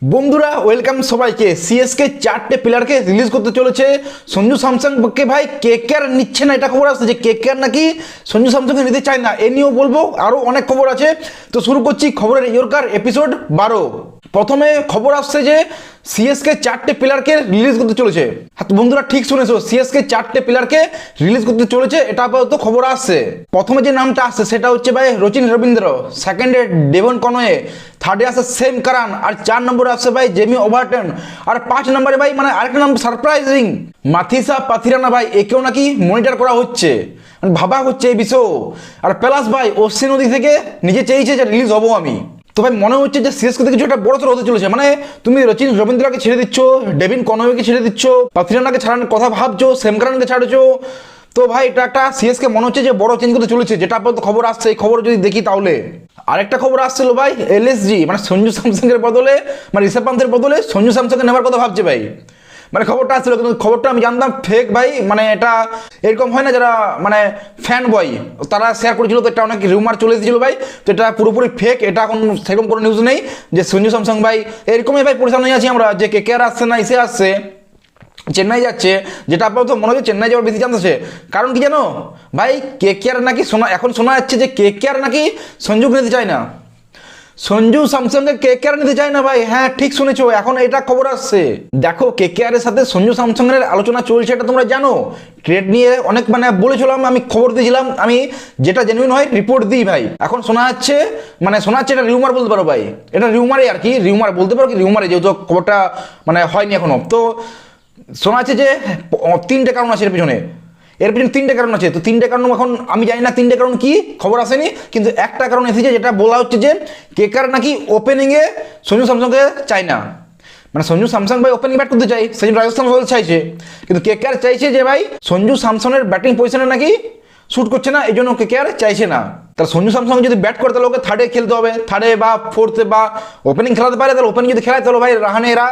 বন্ধুরা ওয়েলকাম সবাইকে। সিএসকে চারটে প্লেয়ারকে রিলিজ করতে চলেছে সঞ্জু স্যামসংকে। ভাই কেকেআর নিচ্ছে না, এটা খবর আসছে যে কেকেআর নাকি সঞ্জু স্যামসংকে নিতে চায় না। এ নিয়েও বলবো, আরও অনেক খবর আছে। তো শুরু করছি খবরের ইয়র্কার এপিসোড 12। প্রথমে খবর আসছে যে সিএসকে চারটে প্লেয়ারকে রিলিজ করতে চলেছে। হ্যাঁ তো বন্ধুরা ঠিক শুনেছো, সিএসকে চারটে প্লেয়ারকে রিলিজ করতে চলেছে, এটা আপাতত খবর আসছে। প্রথমে যে নামটা আসছে সেটা হচ্ছে ভাই রচিন রবীন্দ্র, সেকেন্ডে ডেভন কনওয়ে, থার্ডে আসছে সেম কারান, আর 4 নম্বরে আসছে ভাই জেমি ওভারটন, আর 5 নম্বরে ভাই মানে আরেকটা নাম সারপ্রাইজিং মাথিসা পাথিরানা। ভাই একেও নাকি মনিটর করা হচ্ছে, মানে ভাবা হচ্ছে এই বিষয়। আর প্লাস ভাই অশ্বিন নদী থেকে নিজে চেয়েছে যে রিলিজ হবো আমি। তো ভাই মনে হচ্ছে যে সিএসকে থেকে কিছু একটা বড় সড় হতে চলেছে। মানে তুমি রচিন রবীন্দ্রকে ছেড়ে দিচ্ছ, ডেভিন কনওয়েকে ছেড়ে দিচ্ছ, পাথিরানাকে ছাড়ানোর কথা ভাবছো, সেমকারানকে ছাড়ছো। তো ভাই এটা একটা সিএসকে মনে হচ্ছে যে বড় চেঞ্জ করতে চলেছে, যেটা আপাতত খবর আসছে। এই খবর যদি দেখি তাহলে আরেকটা খবর আসছিল ভাই এলএসজি মানে সঞ্জু স্যামসংয়ের বদলে, মানে ঋষভ পান্তের বদলে সঞ্জু স্যামসংকে নেওয়ার কথা ভাবছে ভাই। মানে খবরটা আসছিল, কিন্তু খবরটা আমি জানতাম ফেক ভাই। মানে এটা এরকম হয় না, যারা মানে ফ্যান বয় তারা শেয়ার করেছিল, তো এটা অনেক রিউমার চলে এসেছিল ভাই। তো এটা পুরোপুরি ফেক, এটা এখন সেরকম কোনো নিউজ নেই যে সঞ্জু স্যামসং ভাই এরকমই ভাই পরিচালনায় আছি আমরা, যে কেকেআর আসছে না এসে আসছে, চেন্নাই যাচ্ছে। যেটা আপাতত মনে হচ্ছে চেন্নাই যাওয়ার বেশি চান্স আছে। কারণ কি জানো ভাই, কেকেআর নাকি এখন শোনা যাচ্ছে যে কেকেআর নাকি সঞ্জুকে নিতে চায় না, সঞ্জু স্যামসংকে কেকেআর নিতে চায় না ভাই। হ্যাঁ ঠিক শুনেছো, এখন এটা খবর আসছে। দেখো কেকেআর এর সাথে সঞ্জু স্যামসংয়ের আলোচনা চলছে, এটা তোমরা জানো। ট্রেড নিয়ে অনেক মানে বলেছিলাম, আমি খবর দিয়েছিলাম, আমি যেটা জেনুইন হয় রিপোর্ট দিই ভাই। এখন শোনা যাচ্ছে, মানে শোনা যাচ্ছে এটা রিউমার বলতে পারো ভাই, এটা রিউমারই আর কি, রিউমার বলতে পারো কি রিউমারে, যেহেতু খবরটা মানে হয়নি এখনো। তো শোনা যাচ্ছে যে 3টে কারণ আছে এর পিছনে, এর পিছনে 3টে কারণ আছে। তো 3টে কারণ এখন আমি জানি না 3টে কারণ কি, খবর আসেনি। কিন্তু একটা কারণ এসেছে, যেটা বলা হচ্ছে যে কেকেআর নাকি ওপেনিংয়ে সঞ্জু স্যামসংকে চায় না। মানে সঞ্জু স্যামসং ভাই ওপেনিং ব্যাট করতে চাই, সেই জন্য রাজস্থান রয়্যালস চাইছে। কিন্তু কেকেআর চাইছে যে ভাই সঞ্জু স্যামসংয়ের ব্যাটিং পজিশনে নাকি শ্যুট করছে না, এই জন্য কেকেআর চাইছে না। তাহলে সঞ্জু স্যামসং যদি ব্যাট করে তাহলে ওকে থার্ডে খেলতে হবে, থার্ডে বা ফোর্থে, বা ওপেনিং খেলাতে পারে। তাহলে ওপেনিং যদি খেলায় তাহলে ভাই রাহানে এরা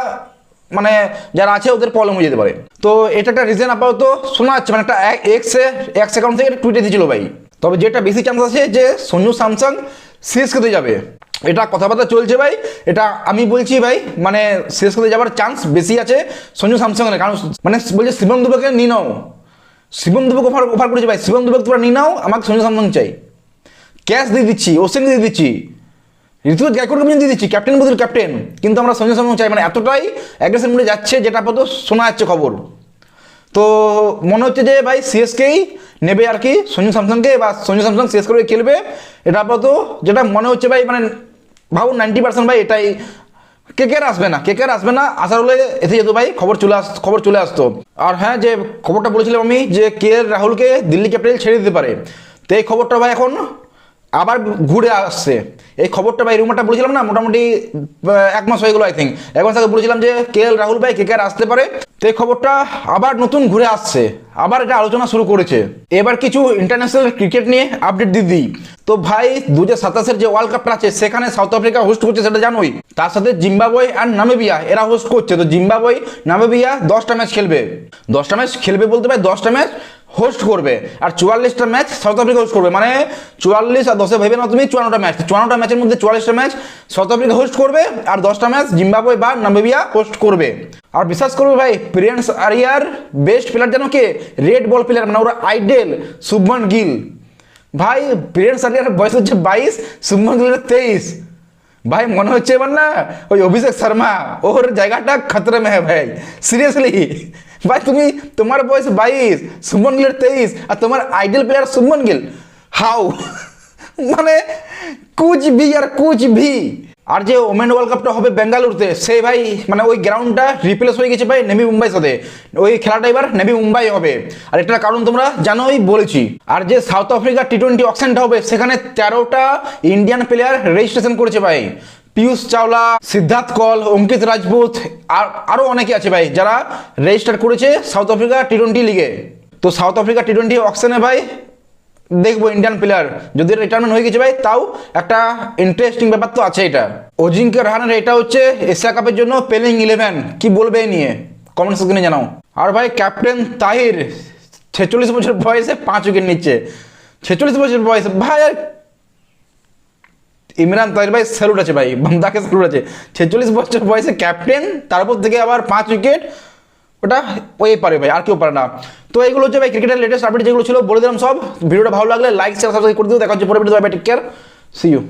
মানে যারা আছে ওদের প্রবলেম হয়ে যেতে পারে। তো এটা একটা রিজন আপাতত শোনা যাচ্ছে, মানে একটা এক্স অ্যাকাউন্ট থেকে টুইটে দিয়েছিল ভাই। তবে যেটা বেশি চান্স আছে যে সঞ্জু স্যামসং সিএসকেতে যাবে, এটা কথাবার্তা চলছে ভাই। এটা আমি বলছি ভাই, মানে সিএসকেতে যাওয়ার চান্স বেশি আছে সঞ্জু স্যামসংয়ের। কারণ মানে বলছে শিবম দুবেকে নিয়ে নাও, শিবম দুবেকে অফার করেছে ভাই, শিবম দুবেকে তোমরা নিয়ে নাও, আমাকে সঞ্জু স্যামসং চাই, ক্যাশ দিয়ে দিচ্ছি, অশ্বিনকে দিয়ে দিচ্ছি, ঋতুরাজ গায়কোয়াড়কে আমি দিয়ে দিচ্ছি, ক্যাপ্টেন বদল ক্যাপ্টেন, কিন্তু আমরা সঞ্জু স্যামসং চাই। মানে এতটাই অ্যাগ্রেসিভ মুডে যাচ্ছে, যেটা আপাতত শোনা যাচ্ছে খবর। তো মনে হচ্ছে যে ভাই সিএসকেই নেবে আর কি সঞ্জু স্যামসংকে, বা সঞ্জু স্যামসং সিএসকে খেলবে, এটা আপাতত যেটা মনে হচ্ছে ভাই। মানে ভাবুন 90% ভাই এটাই, কেকেআর আসবে না, কেকেআর আসবে না। আসার হলে এসে যেত ভাই, খবর চলে আসতো। আর হ্যাঁ, যে খবরটা বলেছিলাম আমি যে রাহুলকে দিল্লি ক্যাপিটাল ছেড়ে দিতে পারে, তো এই খবরটা ভাই এখন আবার ঘুরে আসছে। এই খবরটা ভাই রুমারটা বলেছিলাম না, মোটামুটি 1 মাস হয়ে গেল, আই থিঙ্ক 1 মাস আগে বলেছিলাম যে রাহুল ভাই কেকেআর আসতে পারে। তো এই খবরটা আবার নতুন ঘুরে আসছে, আবার এটা আলোচনা শুরু করেছে। এবার কিছু ইন্টারন্যাশনাল ক্রিকেট নিয়ে আপডেট দিয়ে দিই। তো ভাই 2027-এর যে ওয়ার্ল্ড কাপটা আছে সেখানে সাউথ আফ্রিকা হোস্ট করছে, সেটা জানোই। তার সাথে জিম্বাবুয়ে আর নামিবিয়া এরা হোস্ট করছে। তো জিম্বাবুয়ে নামিবিয়া 10টা ম্যাচ খেলবে, 10টা ম্যাচ খেলবে বলতে ভাই 10টা ম্যাচ হোস্ট করবে, আর 44টা ম্যাচ সাউথ আফ্রিকা হোস্ট করবে। মানে 44 আর 10 ভেবে না তুমি, 54টা ম্যাচ, 54টা ম্যাচের মধ্যে 44টা ম্যাচ সাউথ আফ্রিকা হোস্ট করবে, আর 10টা ম্যাচ জিম্বাবুয়ে বা নামিবিয়া হোস্ট করবে। আর বিশ্বাস করবে ভাই, প্রিন্স আরিয়ার বেস্ট প্লেয়ার জানো কে? রেড বল প্লেয়ার, মানে ওরা আইডেল শুভমান গিল। ভাই প্রিন্স আরিয়ার বয়স হচ্ছে 22, শুভমান গিলের 23। ভাই মনে হচ্ছে এবার না ওই অভিষেক শর্মা, ওর জায়গাটা খতরে মে হ্যাঁ ভাই, সিরিয়াসলি। ভাই তুমি, তোমার বয়স 22, শুভমান গিলের 23, আর তোমার idol player Shubman Gill, how মানে কুছ ভি আর কুছ ভি। আর যে ওমেন ওয়ার্ল্ড কাপটা হবে বেঙ্গালুরুতে, সেই ভাই মানে ওই গ্রাউন্ডটা রিপ্লেস হয়ে গেছে ভাই নেভি মুম্বাইয়ের সাথে, ওই খেলাটা এবার নেভি মুম্বাই হবে। আর এটার কারণ তোমরা জানোই, বলেছি। আর যে সাউথ আফ্রিকা টি20 অকশনটা হবে, সেখানে 13টা ইন্ডিয়ান প্লেয়ার রেজিস্ট্রেশন করেছে ভাই। পিয়ুষ চাওলা, সিদ্ধার্থ কল, অঙ্কিত রাজপুত, আর আরও অনেকে আছে ভাই যারা রেজিস্টার করেছে সাউথ আফ্রিকা টি20 লিগে। তো সাউথ আফ্রিকা টি20 অকশনে ভাই দেখবো ইন্ডিয়ান প্লেয়ার, যদি রিটায়ারমেন্ট হয়ে গেছে ভাই তাও একটা ইন্টারেস্টিং ব্যাপার তো আছে। এটা অজিঙ্ক্য রাহানের এটা হচ্ছে এশিয়া কাপের জন্য প্লেইং 11, কি বলবে এই নিয়ে কমেন্ট সেকশনে জানাও। আর ভাই ক্যাপ্টেন তাহির 46 বছর বয়সে 5 উইকেট নিচ্ছে, 46 বছর বয়সে ভাই। আর ইমরান তাহির ভাই স্যালুট আছে ভাই, বামদাকে স্যালুট আছে। 46 বছর বয়সে ক্যাপ্টেন, তারপর থেকে আবার 5 উইকেট, ওটা ওই পারে ভাই, আর কেউ পারে না। তো এইগুলো হচ্ছে ভাই ক্রিকেটের লেটেস্ট আপডেট যেগুলো ছিল বলে দিলাম সব। ভিডিওটা ভালো লাগলে লাইক শেয়ার সাবস্ক্রাইব করে দিও। দেখা হচ্ছে পরে video, bye, take care, see you.